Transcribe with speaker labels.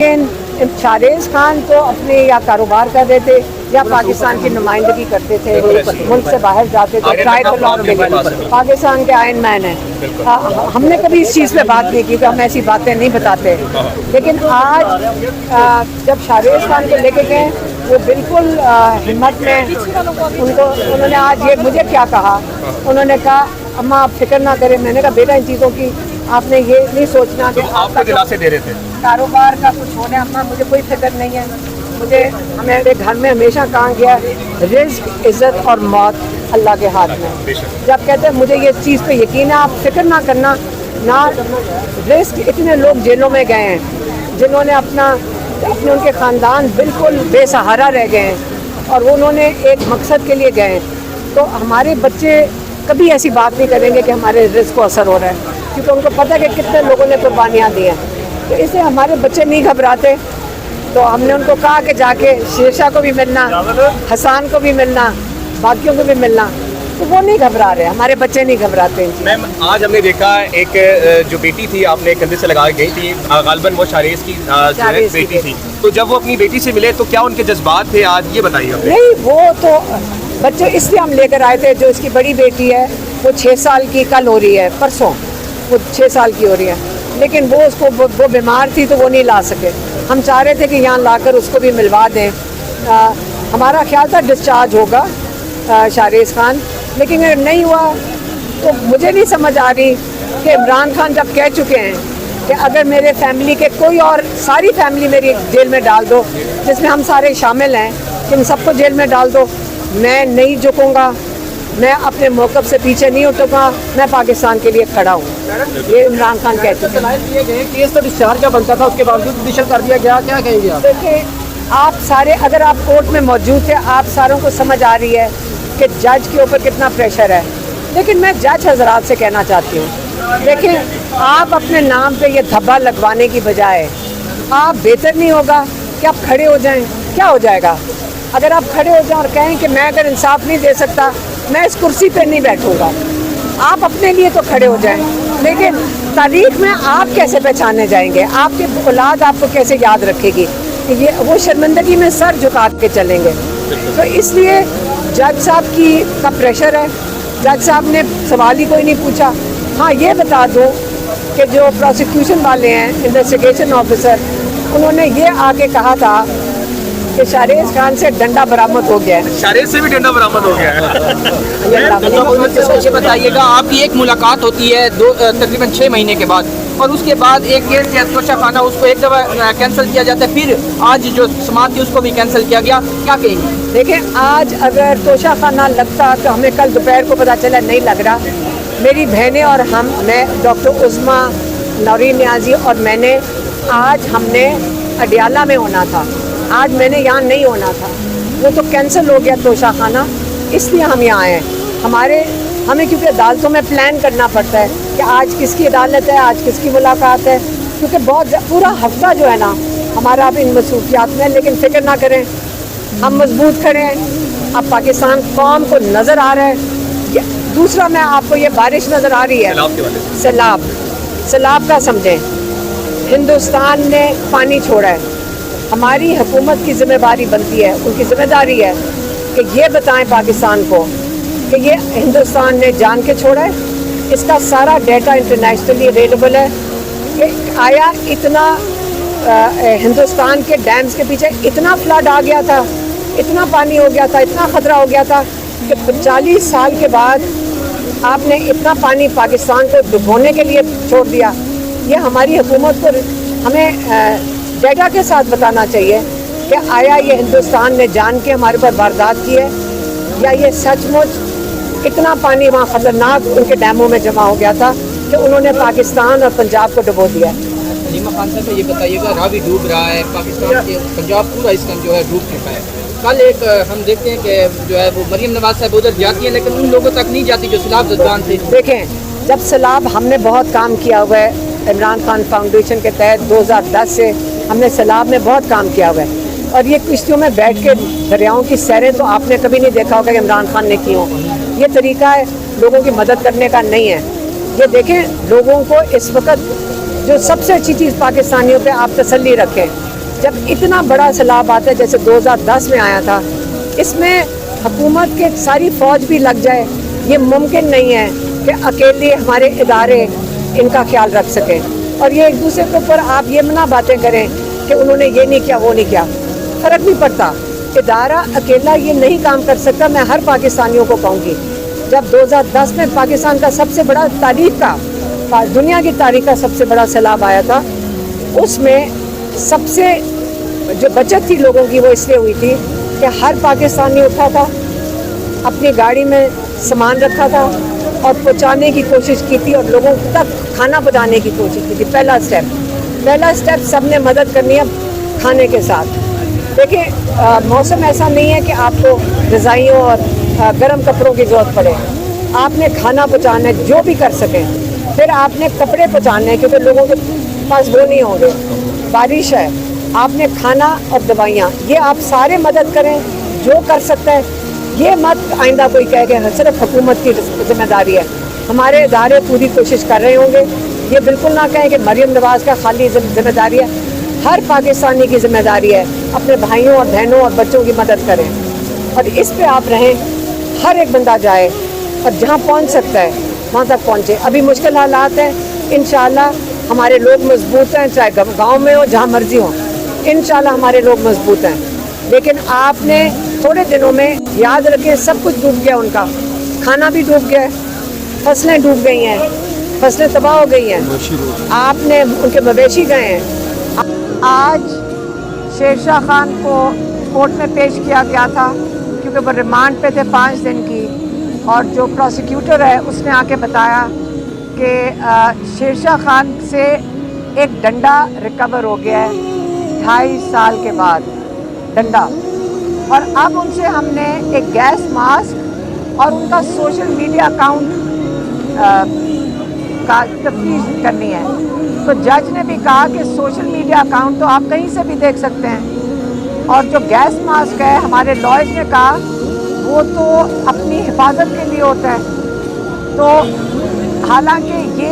Speaker 1: शारेज़ खान तो अपने या कारोबार कर रहे थे या पाकिस्तान की नुमाइंदगी करते थे, मुल्क से बाहर जाते थे ट्राइथलॉन के लिए। पाकिस्तान के आयरन मैन हैं। हमने कभी इस चीज़ पे बात नहीं की, तो हम ऐसी बातें नहीं बताते। लेकिन आज जब शारेज़ खान को लेके गए, वो बिल्कुल हिम्मत में उन्होंने आज ये मुझे क्या कहा, उन्होंने कहा अम्मा आप फिक्र ना करें। मैंने कहा बेटा इन चीज़ों की आपने ये नहीं सोचना कि
Speaker 2: आपको दिलासे दे रहे थे
Speaker 1: कारोबार का कुछ होने। अम्मा मुझे कोई फिक्र नहीं है, मुझे हमारे घर में हमेशा कहा गया रिस्क इज़्ज़त और मौत अल्लाह के हाथ में। जब कहते हैं मुझे ये चीज़ पे यकीन है, आप फिक्र ना करना ना रिस्क। इतने लोग जेलों में गए हैं जिन्होंने अपने उनके ख़ानदान बिल्कुल बेसहारा रह गए हैं और उन्होंने एक मकसद के लिए गए। तो हमारे बच्चे कभी ऐसी बात नहीं करेंगे कि हमारे रिस्क को असर हो रहा है, क्योंकि उनको पता है कि कितने लोगों ने कुर्बानियाँ दी हैं। तो इससे हमारे बच्चे नहीं घबराते। तो हमने उनको कहा कि जाके शेरशाह को भी मिलना, हसन को भी मिलना, बाकियों को भी मिलना, तो वो नहीं घबरा रहे, हमारे बच्चे नहीं घबराते।
Speaker 2: मैम आज हमने देखा एक जो बेटी थी आपने कंधे से लगा गई थी, गालिबन वो शारेज़ की जो है बेटी थी, तो जब वो अपनी बेटी से मिले तो क्या उनके जज्बात थे आज, ये बताइए हमें।
Speaker 1: नहीं, वो तो बच्चे इसलिए हम लेकर आए थे, जो इसकी बड़ी बेटी है वो 6 साल की कल हो रही है, परसों वो 6 साल की हो रही है, लेकिन वो बीमार थी तो वो नहीं ला सके। हम चाह रहे थे कि यहाँ लाकर उसको भी मिलवा दें। हमारा ख्याल था डिस्चार्ज होगा शारेज़ खान, लेकिन अगर नहीं हुआ तो मुझे नहीं समझ आ रही कि इमरान खान जब कह चुके हैं कि अगर मेरे फैमिली के कोई और सारी फैमिली मेरी जेल में डाल दो, जिसमें हम सारे शामिल हैं, कि इन सबको जेल में डाल दो, मैं नहीं झुकूँगा, मैं अपने मौक़िफ़ से पीछे नहीं उठूँगा, मैं पाकिस्तान के लिए खड़ा हूँ। ये इमरान खान कहते हैं।
Speaker 3: केस तो डिस्चार्ज का बनता था, उसके बावजूद जुडिशल कर दिया गया, क्या कहेंगे आप?
Speaker 1: देखिए आप सारे, अगर आप कोर्ट में मौजूद थे, आप सारों को समझ आ रही है कि जज के ऊपर कितना प्रेशर है। लेकिन मैं जज हजरात से कहना चाहती हूँ, देखिए आप अपने नाम पे ये धब्बा लगवाने की बजाय आप बेहतर नहीं होगा कि आप खड़े हो जाएं? क्या हो जाएगा अगर आप खड़े हो जाएं और कहें कि मैं अगर इंसाफ नहीं दे सकता, मैं इस कुर्सी पे नहीं बैठूंगा। आप अपने लिए तो खड़े हो जाएं, लेकिन तारीख में आप कैसे पहचाने जाएंगे? आपके औलाद आपको कैसे याद रखेगी? ये वो शर्मिंदगी में सर झुका के चलेंगे। तो इसलिए जज साहब का प्रेशर है। जज साहब ने सवाल ही कोई नहीं पूछा। हाँ, ये बता दो कि जो प्रोसिक्यूशन वाले हैं, इन्वेस्टिगेशन ऑफिसर, उन्होंने ये आके कहा था कि शारेज़ खान से डंडा बरामद हो गया है।
Speaker 2: शारेज़ से भी डंडा बरामद हो गया है।
Speaker 3: ये बताइएगा, आपकी एक मुलाकात होती है तकरीबन 6 महीने के बाद, और उसके बाद एक केस या तोशा खाना उसको एक दफ़ा कैंसिल किया जाता है, फिर आज जो समाअत थी उसको भी कैंसिल किया गया, क्या कहेंगे?
Speaker 1: देखिए आज अगर तोशा खाना लगता तो हमें कल दोपहर को पता चला नहीं लग रहा। मेरी बहनें और मैं डॉक्टर उस्मा, नौरीन नियाजी और मैंने, आज हमने अडियाला में होना था, आज मैंने यहाँ नहीं होना था, वो तो कैंसिल हो गया तोशा खाना, इसलिए हम यहाँ आए हैं। हमें क्योंकि अदालतों में प्लान करना पड़ता है कि आज किसकी अदालत है, आज किसकी मुलाकात है, क्योंकि बहुत पूरा हफ्ता जो है ना हमारा अब इन मसरूफियात में। लेकिन फिक्र ना करें, हम मजबूत खड़े हैं। अब पाकिस्तान कौम को नज़र आ रहा है। दूसरा, मैं आपको ये बारिश नज़र आ रही है, सैलाब का समझें, हिंदुस्तान ने पानी छोड़ा है। हमारी हुकूमत की ज़िम्मेदारी बनती है, उनकी ज़िम्मेदारी है कि ये बताएं पाकिस्तान को कि ये हिंदुस्तान ने जान के छोड़ा है। इसका सारा डेटा इंटरनेशनली अवेलेबल है कि आया इतना हिंदुस्तान के डैम्स के पीछे इतना फ्लड आ गया था, इतना पानी हो गया था, इतना ख़तरा हो गया था कि 40 साल के बाद आपने इतना पानी पाकिस्तान को डुबोने के लिए छोड़ दिया। ये हमारी हुकूमत को हमें डेटा के साथ बताना चाहिए कि आया ये हिंदुस्तान ने जान के हमारे पर वारदात की है, या ये सचमुच इतना पानी वहाँ ख़तरनाक उनके डैमों में जमा हो गया था कि उन्होंने पाकिस्तान और पंजाब को डुबो दिया।
Speaker 3: हलीमा खान साहब ये बताइएगा, रावी डूब रहा है, पाकिस्तान के पंजाब पूरा इसका जो है डूब चुका है। कल एक हम देखते हैं कि जो है वो मरियम नवाज साहब उधर जाती है, लेकिन उन लोगों तक नहीं जाती जो सैलाब ज़दगान थे।
Speaker 1: देखें, जब सैलाब, हमने बहुत काम किया हुआ है इमरान खान फाउंडेशन के तहत, 2010 से हमने सैलाब में बहुत काम किया हुआ है, और ये किश्तियों में बैठ के दरियाओं की सैरें तो आपने कभी नहीं देखा होगा कि इमरान खान ने की हो। ये तरीका है लोगों की मदद करने का नहीं है। ये देखें, लोगों को इस वक्त जो सबसे अच्छी चीज़ पाकिस्तानियों पे आप तसल्ली रखें, जब इतना बड़ा सैलाब आता है जैसे 2010 में आया था, इसमें हुकूमत के सारी फ़ौज भी लग जाए, ये मुमकिन नहीं है कि अकेले हमारे इदारे इनका ख्याल रख सकें। और ये एक दूसरे के ऊपर आप ये मना बातें करें कि उन्होंने ये नहीं किया, वो नहीं किया, फ़र्क नहीं पड़ता। इदारा अकेला ये नहीं काम कर सकता। मैं हर पाकिस्तानियों को कहूँगी, जब 2010 में पाकिस्तान का सबसे बड़ा तारीख का, दुनिया की तारीख का सबसे बड़ा सैलाब आया था, उसमें सबसे जो बचत थी लोगों की वो इसलिए हुई थी कि हर पाकिस्तानी उठा था, अपनी गाड़ी में सामान रखा था और पहुंचाने की कोशिश की थी और लोगों तक खाना पहुंचाने की कोशिश की थी। पहला स्टेप सब ने मदद करनी है खाने के साथ। देखिए मौसम ऐसा नहीं है कि आपको रज़ाइयों और गर्म कपड़ों की ज़रूरत पड़े, आपने खाना पहुंचाना है जो भी कर सकें, फिर आपने कपड़े पहुंचाने हैं क्योंकि लोगों के पास वो नहीं होंगे, बारिश है, आपने खाना और दवाइयाँ, ये आप सारे मदद करें जो कर सकता है। ये मत आइंदा कोई कहे कि सिर्फ हुकूमत की जिम्मेदारी है, हमारे इदारे पूरी कोशिश कर रहे होंगे। ये बिल्कुल ना कहें कि मरियम नवाज़ का खाली जिम्मेदारी है, हर पाकिस्तानी की जिम्मेदारी है अपने भाइयों और बहनों और बच्चों की मदद करें और इस पे आप रहें। हर एक बंदा जाए और जहाँ पहुँच सकता है वहाँ तक पहुँचे। अभी मुश्किल हालात हैं, इंशाअल्लाह हमारे लोग मजबूत हैं, चाहे गाँव में हो जहाँ मर्जी हो, इंशाअल्लाह हमारे लोग मजबूत हैं। लेकिन आपने थोड़े दिनों में याद रखें सब कुछ डूब गया, उनका खाना भी डूब गया है, फसलें डूब गई हैं, फसलें तबाह हो गई हैं, आपने उनके मवेशी गए हैं। आज शेरशाह खान को कोर्ट में पेश किया गया था क्योंकि वो रिमांड पे थे 5 दिन की, और जो प्रोसिक्यूटर है उसने आके बताया कि शेरशाह खान से एक डंडा रिकवर हो गया है 2.5 साल के बाद, डंडा, और अब उनसे हमने एक गैस मास्क और उनका सोशल मीडिया अकाउंट का तफ्तीश करनी है। तो जज ने भी कहा कि सोशल मीडिया अकाउंट तो आप कहीं से भी देख सकते हैं, और जो गैस मास्क है हमारे लॉयर्स ने कहा वो तो अपनी हिफाजत के लिए होता है। तो हालांकि ये